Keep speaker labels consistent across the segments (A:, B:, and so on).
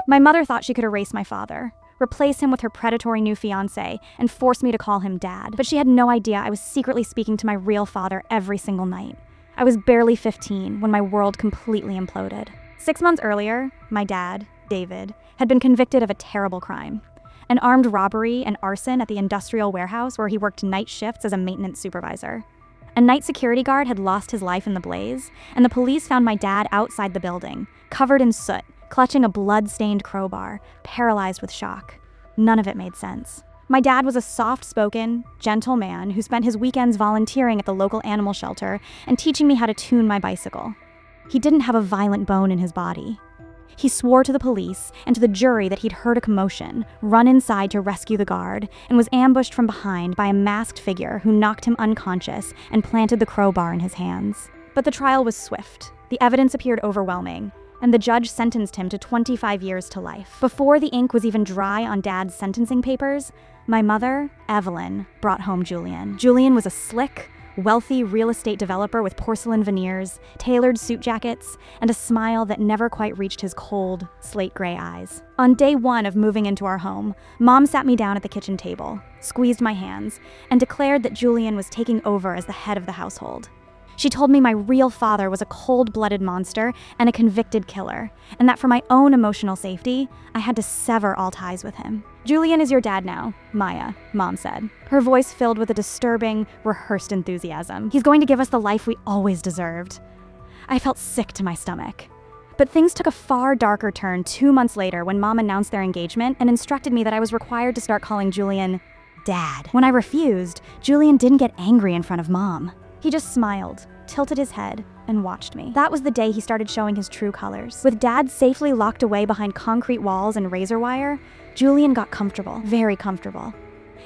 A: My mother thought she could erase my father, replace him with her predatory new fiance, and force me to call him Dad. But she had no idea I was secretly speaking to my real father every single night. I was barely 15 when my world completely imploded. 6 months earlier, my dad, David, had been convicted of a terrible crime: an armed robbery and arson at the industrial warehouse where he worked night shifts as a maintenance supervisor. A night security guard had lost his life in the blaze, and the police found my dad outside the building, covered in soot, clutching a blood-stained crowbar, paralyzed with shock. None of it made sense. My dad was a soft-spoken, gentle man who spent his weekends volunteering at the local animal shelter and teaching me how to tune my bicycle. He didn't have a violent bone in his body. He swore to the police and to the jury that he'd heard a commotion, run inside to rescue the guard, and was ambushed from behind by a masked figure who knocked him unconscious and planted the crowbar in his hands. But the trial was swift. The evidence appeared overwhelming, and the judge sentenced him to 25 years to life. Before the ink was even dry on Dad's sentencing papers, my mother, Evelyn, brought home Julian. Julian was a slick, wealthy real estate developer with porcelain veneers, tailored suit jackets, and a smile that never quite reached his cold, slate-gray eyes. On day one of moving into our home, Mom sat me down at the kitchen table, squeezed my hands, and declared that Julian was taking over as the head of the household. She told me my real father was a cold-blooded monster and a convicted killer, and that for my own emotional safety, I had to sever all ties with him. "Julian is your dad now, Maya," Mom said, her voice filled with a disturbing, rehearsed enthusiasm. "He's going to give us the life we always deserved." I felt sick to my stomach. But things took a far darker turn 2 months later when Mom announced their engagement and instructed me that I was required to start calling Julian Dad. When I refused, Julian didn't get angry in front of Mom. He just smiled, tilted his head, and watched me. That was the day he started showing his true colors. With Dad safely locked away behind concrete walls and razor wire, Julian got comfortable, very comfortable.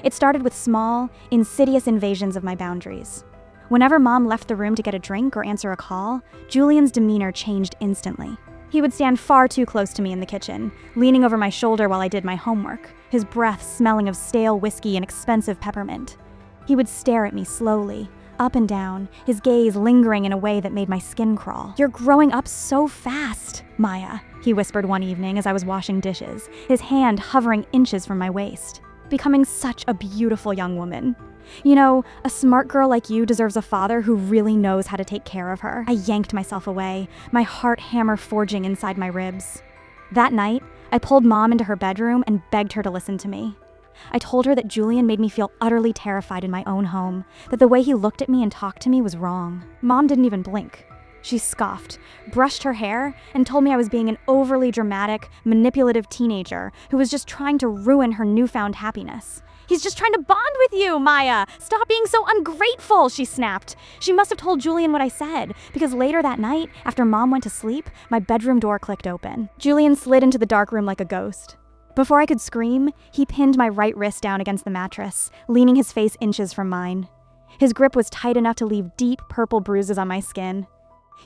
A: It started with small, insidious invasions of my boundaries. Whenever Mom left the room to get a drink or answer a call, Julian's demeanor changed instantly. He would stand far too close to me in the kitchen, leaning over my shoulder while I did my homework, his breath smelling of stale whiskey and expensive peppermint. He would stare at me slowly, up and down, his gaze lingering in a way that made my skin crawl. "You're growing up so fast, Maya," he whispered one evening as I was washing dishes, his hand hovering inches from my waist. "Becoming such a beautiful young woman. You know, a smart girl like you deserves a father who really knows how to take care of her." I yanked myself away, my heart hammer forging inside my ribs. That night, I pulled Mom into her bedroom and begged her to listen to me. I told her that Julian made me feel utterly terrified in my own home, that the way he looked at me and talked to me was wrong. Mom didn't even blink. She scoffed, brushed her hair, and told me I was being an overly dramatic, manipulative teenager who was just trying to ruin her newfound happiness. "He's just trying to bond with you, Maya! Stop being so ungrateful," she snapped. She must have told Julian what I said, because later that night, after Mom went to sleep, my bedroom door clicked open. Julian slid into the dark room like a ghost. Before I could scream, he pinned my right wrist down against the mattress, leaning his face inches from mine. His grip was tight enough to leave deep purple bruises on my skin.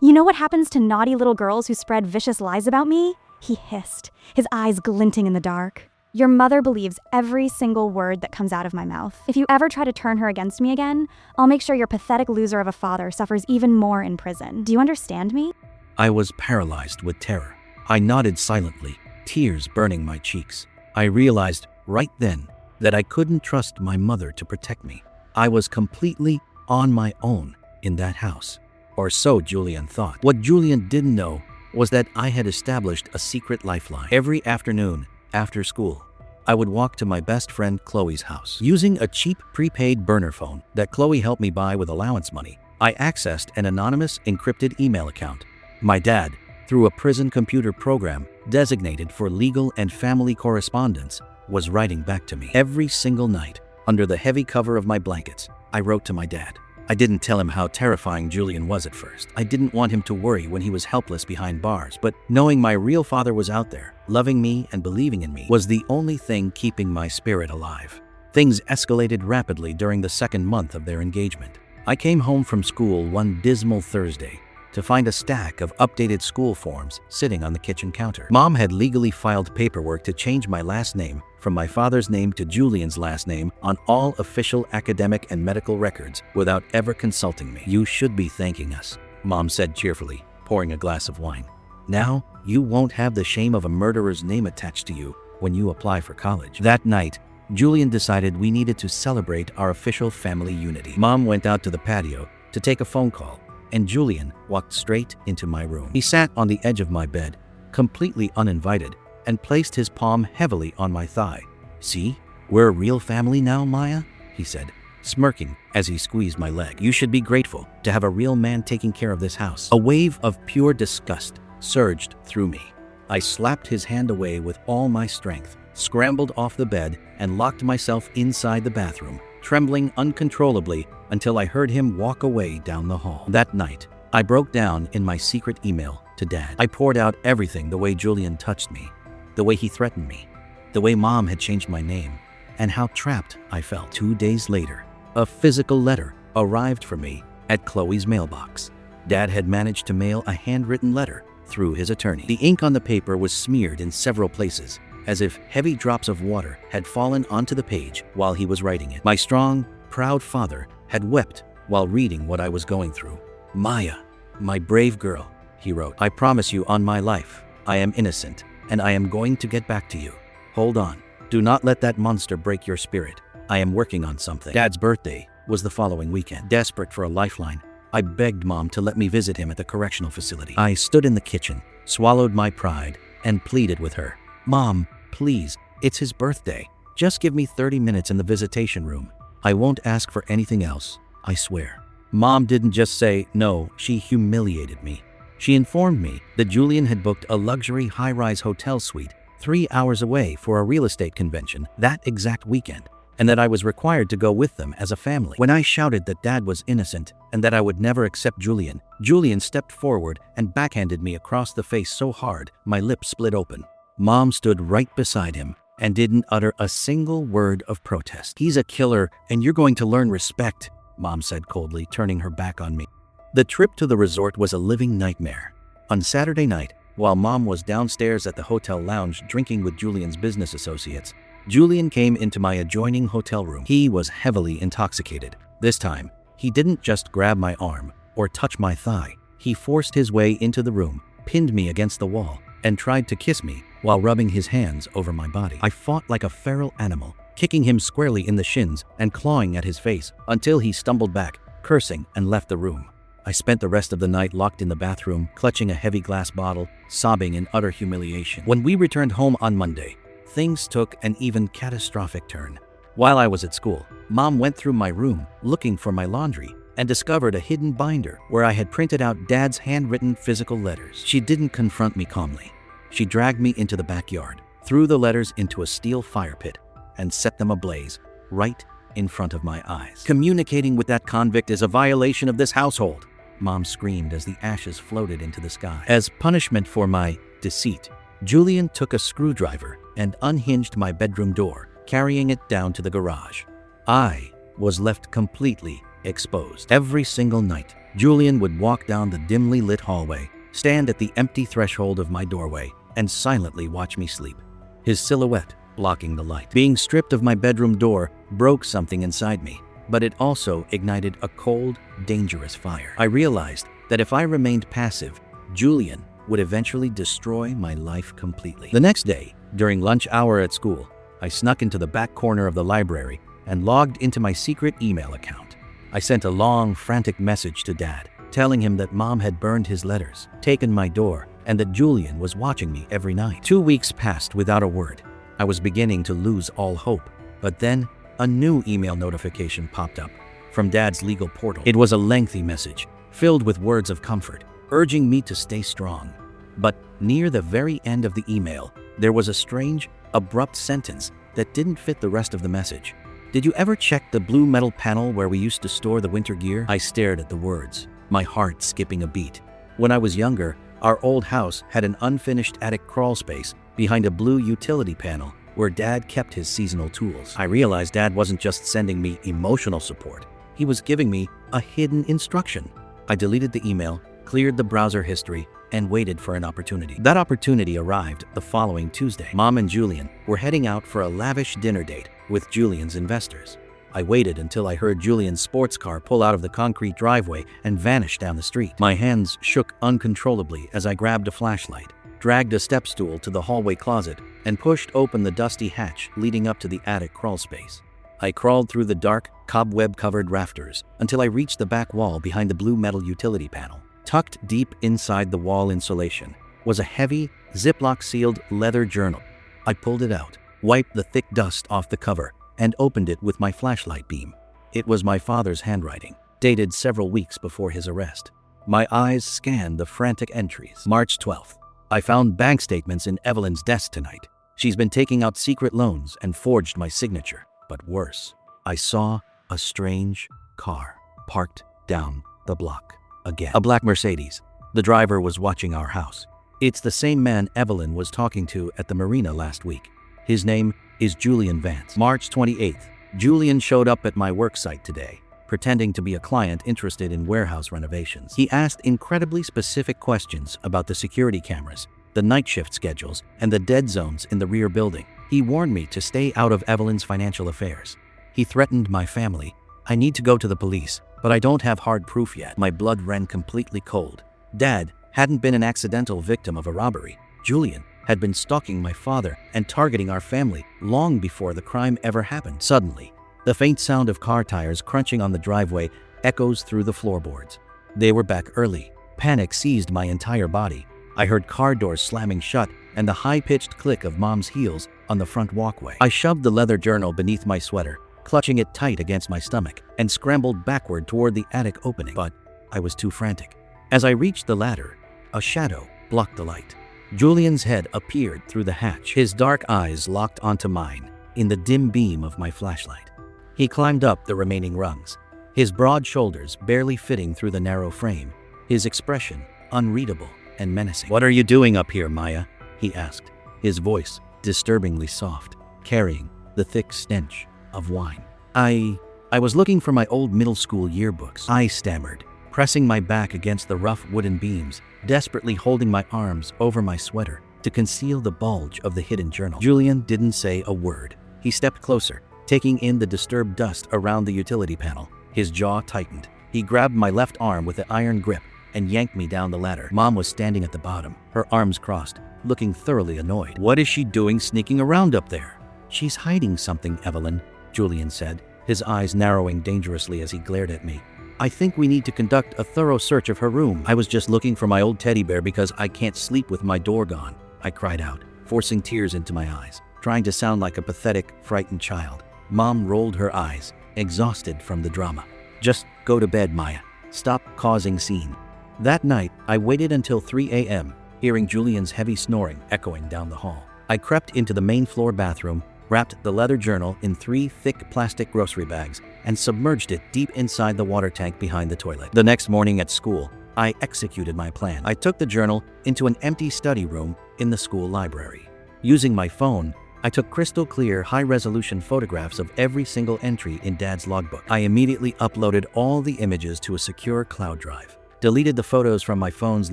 A: "You know what happens to naughty little girls who spread vicious lies about me?" he hissed, his eyes glinting in the dark. "Your mother believes every single word that comes out of my mouth. If you ever try to turn her against me again, I'll make sure your pathetic loser of a father suffers even more in prison. Do you understand me?"
B: I was paralyzed with terror. I nodded silently, tears burning my cheeks. I realized right then that I couldn't trust my mother to protect me. I was completely on my own in that house. Or so Julian thought. What Julian didn't know was that I had established a secret lifeline. Every afternoon, after school, I would walk to my best friend Chloe's house. Using a cheap prepaid burner phone that Chloe helped me buy with allowance money, I accessed an anonymous encrypted email account. My dad, through a prison computer program designated for legal and family correspondence, was writing back to me. Every single night, under the heavy cover of my blankets, I wrote to my dad. I didn't tell him how terrifying Julian was at first. I didn't want him to worry when he was helpless behind bars, but knowing my real father was out there, loving me and believing in me, was the only thing keeping my spirit alive. Things escalated rapidly during the second month of their engagement. I came home from school one dismal Thursday to find a stack of updated school forms sitting on the kitchen counter. Mom had legally filed paperwork to change my last name from my father's name to Julian's last name on all official academic and medical records without ever consulting me. "You should be thanking us," Mom said cheerfully, pouring a glass of wine. Now, you won't have the shame of a murderer's name attached to you when you apply for college. That night, Julian decided we needed to celebrate our official family unity. Mom went out to the patio to take a phone call, and Julian walked straight into my room. He sat on the edge of my bed, completely uninvited, and placed his palm heavily on my thigh. "See, we're a real family now, Maya," he said, smirking as he squeezed my leg. "You should be grateful to have a real man taking care of this house." A wave of pure disgust surged through me. I slapped his hand away with all my strength, scrambled off the bed, and locked myself inside the bathroom, trembling uncontrollably until I heard him walk away down the hall. That night, I broke down in my secret email to Dad. I poured out everything: the way Julian touched me, the way he threatened me, the way Mom had changed my name, and how trapped I felt. 2 days later, a physical letter arrived for me at Chloe's mailbox. Dad had managed to mail a handwritten letter through his attorney. The ink on the paper was smeared in several places, as if heavy drops of water had fallen onto the page while he was writing it. My strong, proud father had wept while reading what I was going through. "Maya, my brave girl," he wrote, "I promise you on my life, I am innocent, and I am going to get back to you. Hold on. Do not let that monster break your spirit. I am working on something." Dad's birthday was the following weekend. Desperate for a lifeline, I begged Mom to let me visit him at the correctional facility. I stood in the kitchen, swallowed my pride, and pleaded with her. "Mom, please, it's his birthday. Just give me 30 minutes in the visitation room. I won't ask for anything else, I swear." Mom didn't just say no, she humiliated me. She informed me that Julian had booked a luxury high-rise hotel suite 3 hours away for a real estate convention that exact weekend, and that I was required to go with them as a family. When I shouted that Dad was innocent and that I would never accept Julian, Julian stepped forward and backhanded me across the face so hard my lips split open. Mom stood right beside him and didn't utter a single word of protest. "He's a killer, and you're going to learn respect," Mom said coldly, turning her back on me. The trip to the resort was a living nightmare. On Saturday night, while Mom was downstairs at the hotel lounge drinking with Julian's business associates, Julian came into my adjoining hotel room. He was heavily intoxicated. This time, he didn't just grab my arm or touch my thigh. He forced his way into the room, pinned me against the wall, and tried to kiss me while rubbing his hands over my body. I fought like a feral animal, kicking him squarely in the shins and clawing at his face until he stumbled back, cursing, and left the room. I spent the rest of the night locked in the bathroom, clutching a heavy glass bottle, sobbing in utter humiliation. When we returned home on Monday, things took an even catastrophic turn. While I was at school, Mom went through my room looking for my laundry and discovered a hidden binder where I had printed out Dad's handwritten physical letters. She didn't confront me calmly. She dragged me into the backyard, threw the letters into a steel fire pit, and set them ablaze right in front of my eyes. "Communicating with that convict is a violation of this household," Mom screamed as the ashes floated into the sky. As punishment for my deceit, Julian took a screwdriver and unhinged my bedroom door, carrying it down to the garage. I was left completely exposed. Every single night, Julian would walk down the dimly lit hallway, stand at the empty threshold of my doorway, and silently watch me sleep, his silhouette blocking the light. Being stripped of my bedroom door broke something inside me, but it also ignited a cold, dangerous fire. I realized that if I remained passive, Julian would eventually destroy my life completely. The next day, during lunch hour at school, I snuck into the back corner of the library and logged into my secret email account. I sent a long, frantic message to Dad, telling him that Mom had burned his letters, taken my door, and that Julian was watching me every night. 2 weeks passed without a word. I was beginning to lose all hope, but then a new email notification popped up from Dad's legal portal. It was a lengthy message, filled with words of comfort, urging me to stay strong. But near the very end of the email, there was a strange, abrupt sentence that didn't fit the rest of the message. "Did you ever check the blue metal panel where we used to store the winter gear?" I stared at the words, my heart skipping a beat. When I was younger, our old house had an unfinished attic crawl space behind a blue utility panel where Dad kept his seasonal tools. I realized Dad wasn't just sending me emotional support. He was giving me a hidden instruction. I deleted the email, cleared the browser history, and waited for an opportunity. That opportunity arrived the following Tuesday. Mom and Julian were heading out for a lavish dinner date with Julian's investors. I waited until I heard Julian's sports car pull out of the concrete driveway and vanish down the street. My hands shook uncontrollably as I grabbed a flashlight, dragged a step stool to the hallway closet, and pushed open the dusty hatch leading up to the attic crawl space. I crawled through the dark, cobweb-covered rafters until I reached the back wall behind the blue metal utility panel. Tucked deep inside the wall insulation was a heavy, Ziploc-sealed leather journal. I pulled it out, wiped the thick dust off the cover, and opened it with my flashlight beam. It was my father's handwriting, dated several weeks before his arrest. My eyes scanned the frantic entries. March 12th. I found bank statements in Evelyn's desk tonight. She's been taking out secret loans and forged my signature. But worse, I saw a strange car parked down the block again. A black Mercedes. The driver was watching our house. It's the same man Evelyn was talking to at the marina last week. His name is Julian Vance. March 28th. Julian showed up at my work site today, pretending to be a client interested in warehouse renovations. He asked incredibly specific questions about the security cameras, the night shift schedules, and the dead zones in the rear building. He warned me to stay out of Evelyn's financial affairs. He threatened my family. I need to go to the police, but I don't have hard proof yet. My blood ran completely cold. Dad hadn't been an accidental victim of a robbery. Julian had been stalking my father and targeting our family long before the crime ever happened. Suddenly, the faint sound of car tires crunching on the driveway echoes through the floorboards. They were back early. Panic seized my entire body. I heard car doors slamming shut and the high-pitched click of Mom's heels on the front walkway. I shoved the leather journal beneath my sweater, clutching it tight against my stomach, and scrambled backward toward the attic opening. But I was too frantic. As I reached the ladder, a shadow blocked the light. Julian's head appeared through the hatch, his dark eyes locked onto mine in the dim beam of my flashlight. He climbed up the remaining rungs, his broad shoulders barely fitting through the narrow frame, his expression unreadable and menacing. "What are you doing up here, Maya?" he asked, his voice disturbingly soft, carrying the thick stench of wine. I was looking for my old middle school yearbooks," I stammered, pressing my back against the rough wooden beams, desperately holding my arms over my sweater to conceal the bulge of the hidden journal. Julian didn't say a word. He stepped closer, taking in the disturbed dust around the utility panel. His jaw tightened. He grabbed my left arm with an iron grip and yanked me down the ladder. Mom was standing at the bottom, her arms crossed, looking thoroughly annoyed. "What is she doing sneaking around up there?" "She's hiding something, Evelyn," Julian said, his eyes narrowing dangerously as he glared at me. "I think we need to conduct a thorough search of her room." "I was just looking for my old teddy bear because I can't sleep with my door gone," I cried out, forcing tears into my eyes, trying to sound like a pathetic, frightened child. Mom rolled her eyes, exhausted from the drama. "Just go to bed, Maya. Stop causing scene." That night, I waited until 3 a.m., hearing Julian's heavy snoring echoing down the hall. I crept into the main floor bathroom, wrapped the leather journal in 3 thick plastic grocery bags, and submerged it deep inside the water tank behind the toilet. The next morning at school, I executed my plan. I took the journal into an empty study room in the school library. Using my phone, I took crystal clear, high-resolution photographs of every single entry in Dad's logbook. I immediately uploaded all the images to a secure cloud drive, deleted the photos from my phone's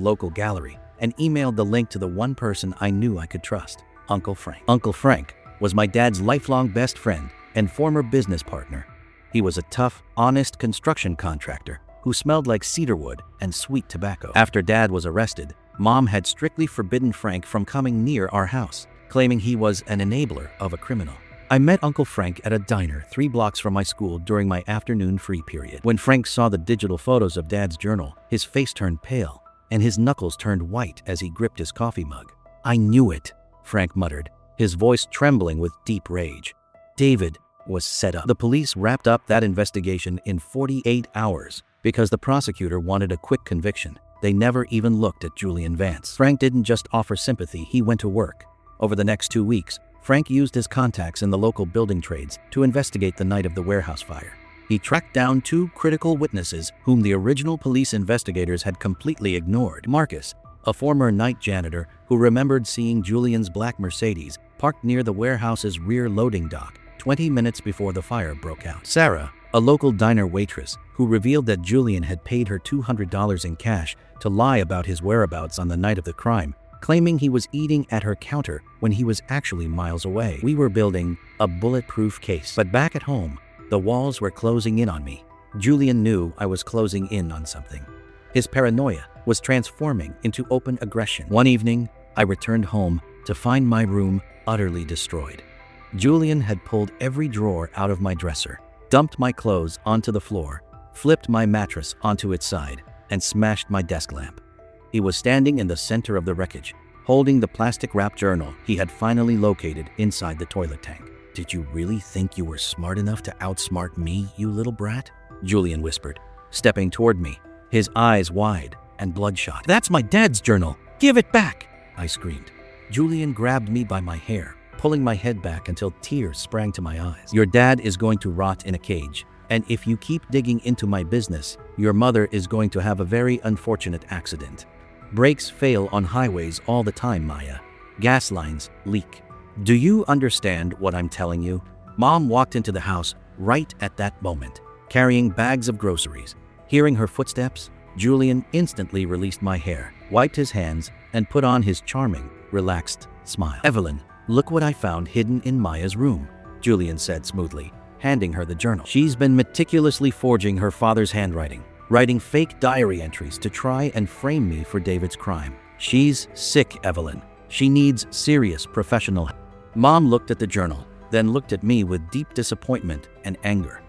B: local gallery, and emailed the link to the one person I knew I could trust, Uncle Frank. Uncle Frank was my dad's lifelong best friend and former business partner. He was a tough, honest construction contractor who smelled like cedarwood and sweet tobacco. After Dad was arrested, Mom had strictly forbidden Frank from coming near our house, claiming he was an enabler of a criminal. I met Uncle Frank at a diner 3 blocks from my school during my afternoon free period. When Frank saw the digital photos of Dad's journal, his face turned pale and his knuckles turned white as he gripped his coffee mug. "I knew it," Frank muttered, his voice trembling with deep rage. "David was set up." The police wrapped up that investigation in 48 hours because the prosecutor wanted a quick conviction. They never even looked at Julian Vance. Frank didn't just offer sympathy, he went to work. Over the next 2 weeks, Frank used his contacts in the local building trades to investigate the night of the warehouse fire. He tracked down 2 critical witnesses whom the original police investigators had completely ignored. Marcus, a former night janitor who remembered seeing Julian's black Mercedes parked near the warehouse's rear loading dock 20 minutes before the fire broke out. Sarah, a local diner waitress who revealed that Julian had paid her $200 in cash to lie about his whereabouts on the night of the crime, claiming he was eating at her counter when he was actually miles away. We were building a bulletproof case. But back at home, The walls were closing in on me. Julian knew I was closing in on something. His paranoia was transforming into open aggression. One evening, I returned home to find my room utterly destroyed. Julian had pulled every drawer out of my dresser, dumped my clothes onto the floor, flipped my mattress onto its side, and smashed my desk lamp. He was standing in the center of the wreckage, holding the plastic-wrapped journal he had finally located inside the toilet tank. "Did you really think you were smart enough to outsmart me, you little brat?" Julian whispered, stepping toward me, his eyes wide and bloodshot. "That's my dad's journal! Give it back!" I screamed. Julian grabbed me by my hair, pulling my head back until tears sprang to my eyes. "Your dad is going to rot in a cage, and if you keep digging into my business, your mother is going to have a very unfortunate accident. Brakes fail on highways all the time, Maya. Gas lines leak. Do you understand what I'm telling you?" Mom walked into the house right at that moment, carrying bags of groceries. Hearing her footsteps, Julian instantly released my hair, wiped his hands, and put on his charming, relaxed smile. "Evelyn, look what I found hidden in Maya's room," Julian said smoothly, handing her the journal. "She's been meticulously forging her father's handwriting, writing fake diary entries to try and frame me for David's crime. She's sick, Evelyn. She needs serious professional help." Mom looked at the journal, then looked at me with deep disappointment and anger.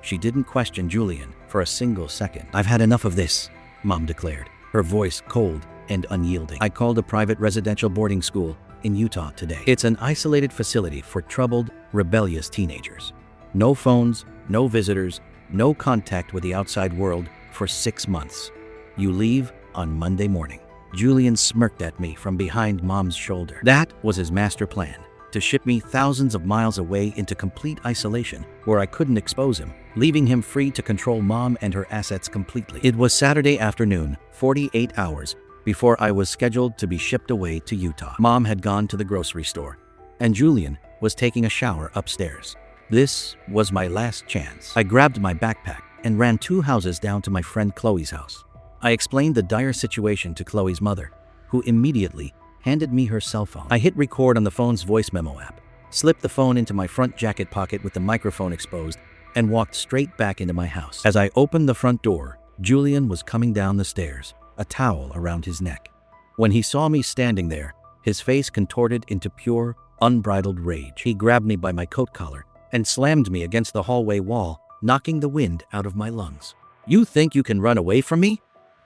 B: She didn't question Julian for a single second. "I've had enough of this," Mom declared, her voice cold and unyielding. "I called a private residential boarding school in Utah today. It's an isolated facility for troubled, rebellious teenagers. No phones, no visitors, no contact with the outside world for 6 months. You leave on Monday morning." Julian smirked at me from behind Mom's shoulder. That was his master plan, to ship me thousands of miles away into complete isolation where I couldn't expose him, leaving him free to control Mom and her assets completely. It was Saturday afternoon, 48 hours before I was scheduled to be shipped away to Utah. Mom had gone to the grocery store, and Julian was taking a shower upstairs. This was my last chance. I grabbed my backpack and ran 2 houses down to my friend Chloe's house. I explained the dire situation to Chloe's mother, who immediately handed me her cell phone. I hit record on the phone's voice memo app, slipped the phone into my front jacket pocket with the microphone exposed, and walked straight back into my house. As I opened the front door, Julian was coming down the stairs, a towel around his neck. When he saw me standing there, his face contorted into pure, unbridled rage. He grabbed me by my coat collar and slammed me against the hallway wall, knocking the wind out of my lungs. "You think you can run away from me?"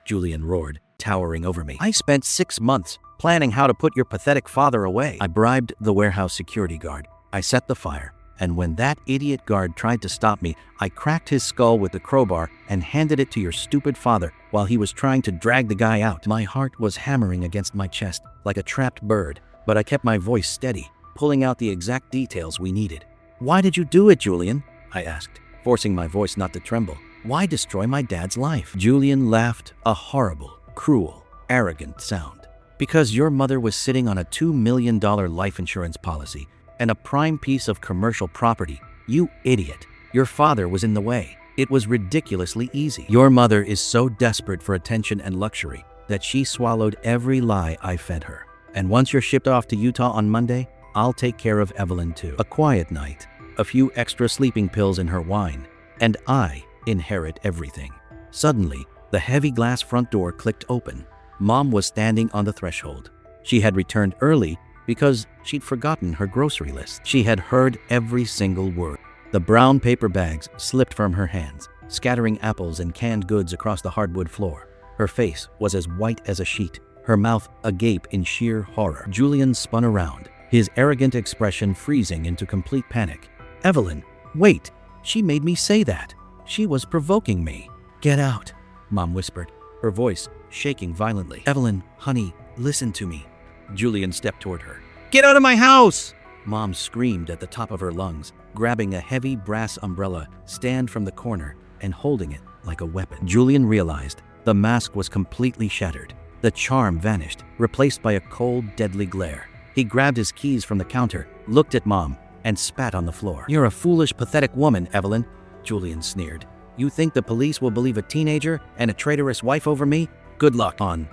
B: Julian roared, towering over me. "I spent 6 months planning how to put your pathetic father away." I bribed the warehouse security guard. I set the fire, and when that idiot guard tried to stop me, I cracked his skull with the crowbar and handed it to your stupid father while he was trying to drag the guy out. My heart was hammering against my chest like a trapped bird, but I kept my voice steady, pulling out the exact details we needed. "Why did you do it, Julian?" I asked, forcing my voice not to tremble. "Why destroy my dad's life?" Julian laughed, a horrible, cruel, arrogant sound. "Because your mother was sitting on a $2 million life insurance policy and a prime piece of commercial property. You idiot. Your father was in the way. It was ridiculously easy. Your mother is so desperate for attention and luxury that she swallowed every lie I fed her. And once you're shipped off to Utah on Monday, I'll take care of Evelyn too. A quiet night, a few extra sleeping pills in her wine, and I inherit everything." Suddenly, the heavy glass front door clicked open. Mom was standing on the threshold. She had returned early because she'd forgotten her grocery list. She had heard every single word. The brown paper bags slipped from her hands, scattering apples and canned goods across the hardwood floor. Her face was as white as a sheet, her mouth agape in sheer horror. Julian spun around, his arrogant expression freezing into complete panic. "Evelyn, wait! She made me say that! She was provoking me!" "Get out," Mom whispered, her voice shaking violently. "Evelyn, honey, listen to me." Julian stepped toward her. "Get out of my house!" Mom screamed at the top of her lungs, grabbing a heavy brass umbrella stand from the corner and holding it like a weapon. Julian realized the mask was completely shattered. The charm vanished, replaced by a cold, deadly glare. He grabbed his keys from the counter, looked at Mom, and spat on the floor. "You're a foolish, pathetic woman, Evelyn," Julian sneered. "You think the police will believe a teenager and a traitorous wife over me? Good luck." On.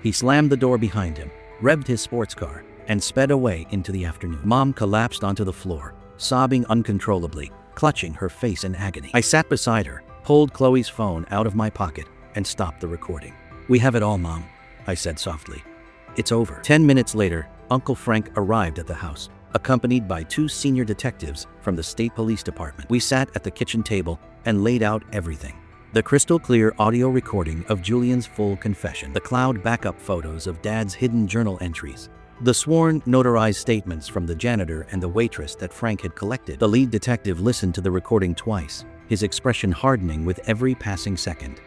B: He slammed the door behind him, revved his sports car, and sped away into the afternoon. Mom collapsed onto the floor, sobbing uncontrollably, clutching her face in agony. I sat beside her, pulled Chloe's phone out of my pocket, and stopped the recording. "We have it all, Mom," I said softly. "It's over." 10 minutes later, Uncle Frank arrived at the house, accompanied by 2 senior detectives from the state police department. We sat at the kitchen table and laid out everything. The crystal-clear audio recording of Julian's full confession, the cloud backup photos of Dad's hidden journal entries, the sworn notarized statements from the janitor and the waitress that Frank had collected. The lead detective listened to the recording twice, his expression hardening with every passing second.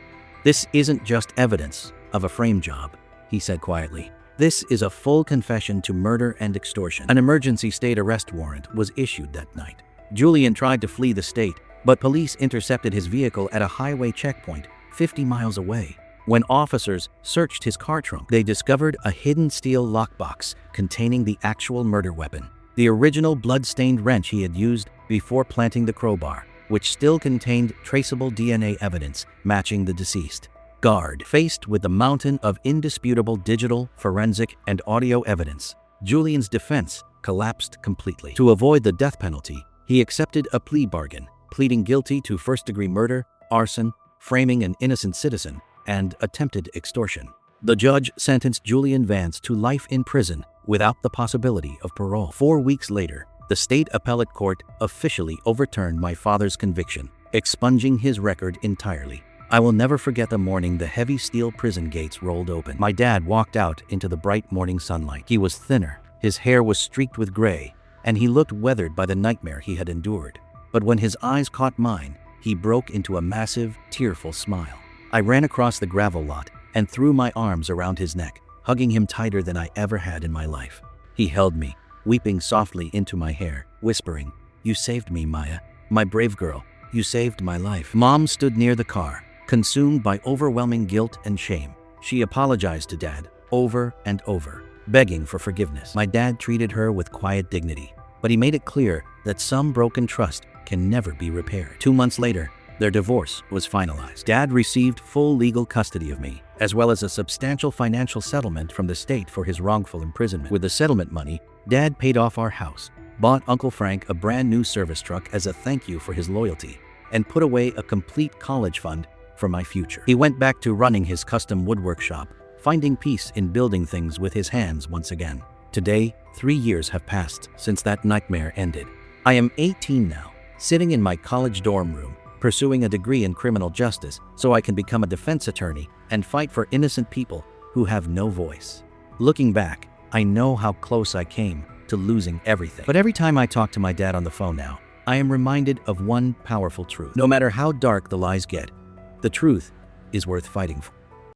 B: "This isn't just evidence of a frame job," he said quietly. "This is a full confession to murder and extortion." An emergency state arrest warrant was issued that night. Julian tried to flee the state, but police intercepted his vehicle at a highway checkpoint 50 miles away. When officers searched his car trunk, they discovered a hidden steel lockbox containing the actual murder weapon, the original blood-stained wrench he had used before planting the crowbar, which still contained traceable DNA evidence matching the deceased. Guard, faced with the mountain of indisputable digital, forensic, and audio evidence, Julian's defense collapsed completely. To avoid the death penalty, he accepted a plea bargain, pleading guilty to first-degree murder, arson, framing an innocent citizen, and attempted extortion. The judge sentenced Julian Vance to life in prison without the possibility of parole. 4 weeks later, the state appellate court officially overturned my father's conviction, expunging his record entirely. I will never forget the morning the heavy steel prison gates rolled open. My dad walked out into the bright morning sunlight. He was thinner, his hair was streaked with gray, and he looked weathered by the nightmare he had endured. But when his eyes caught mine, he broke into a massive, tearful smile. I ran across the gravel lot and threw my arms around his neck, hugging him tighter than I ever had in my life. He held me, weeping softly into my hair, whispering, "You saved me, Maya. My brave girl, you saved my life." Mom stood near the car, consumed by overwhelming guilt and shame. She apologized to Dad over and over, begging for forgiveness. My dad treated her with quiet dignity, but he made it clear that some broken trust can never be repaired. 2 months later, their divorce was finalized. Dad received full legal custody of me, as well as a substantial financial settlement from the state for his wrongful imprisonment. With the settlement money, Dad paid off our house, bought Uncle Frank a brand new service truck as a thank you for his loyalty, and put away a complete college fund for my future. He went back to running his custom woodwork shop, finding peace in building things with his hands once again. Today, 3 years have passed since that nightmare ended. I am 18 now, sitting in my college dorm room, pursuing a degree in criminal justice so I can become a defense attorney and fight for innocent people who have no voice. Looking back, I know how close I came to losing everything. But every time I talk to my dad on the phone now, I am reminded of one powerful truth. No matter how dark the lies get, the truth is worth fighting for.